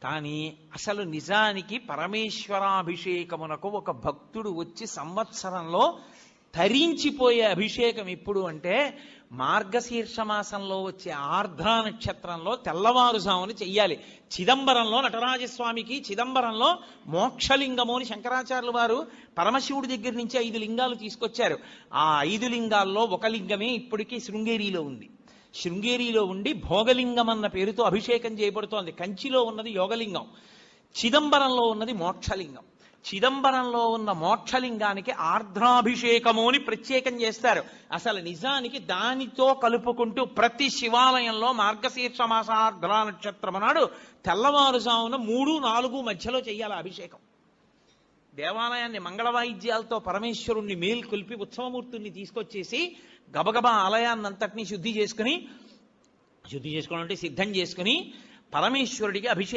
కానీ అసలు నిజానికి పరమేశ్వరాభిషేకమునకు ఒక భక్తుడు వచ్చి సంవత్సరంలో తరించిపోయే అభిషేకం ఎప్పుడు అంటే మార్గశీర్ష మాసంలో వచ్చే ఆర్ద్రా నక్షత్రంలో తెల్లవారుజామున చెయ్యాలి. చిదంబరంలో నటరాజస్వామికి చిదంబరంలో మోక్షలింగము అని శంకరాచార్యులు వారు పరమశివుడి దగ్గర నుంచి 5 లింగాలు తీసుకొచ్చారు. ఆ 5 లింగాల్లో ఒక లింగమే ఇప్పటికీ శృంగేరిలో ఉంది. శృంగేరిలో ఉండి భోగలింగం అన్న పేరుతో అభిషేకం చేయబడుతోంది. కంచిలో ఉన్నది యోగలింగం, చిదంబరంలో ఉన్నది మోక్షలింగం. చిదంబరంలో ఉన్న మోక్షలింగానికి ఆర్ద్రాభిషేకము అని ప్రత్యేకం చేస్తారు. అసలు నిజానికి దానితో కలుపుకుంటూ ప్రతి శివాలయంలో మార్గశీర్ష మాస ఆర్ద్రా నక్షత్రం నాడు తెల్లవారుజామున 3-4 మధ్యలో చెయ్యాలి అభిషేకం. దేవాలయాన్ని మంగళవాయిద్యాలతో పరమేశ్వరుణ్ణి మేల్కొల్పి ఉత్సవమూర్తుల్ని తీసుకొచ్చేసి గబగబా ఆలయాన్నంతటినీ శుద్ధి చేసుకోవడం అంటే సిద్ధం చేసుకుని పరమేశ్వరుడికి అభిషేకం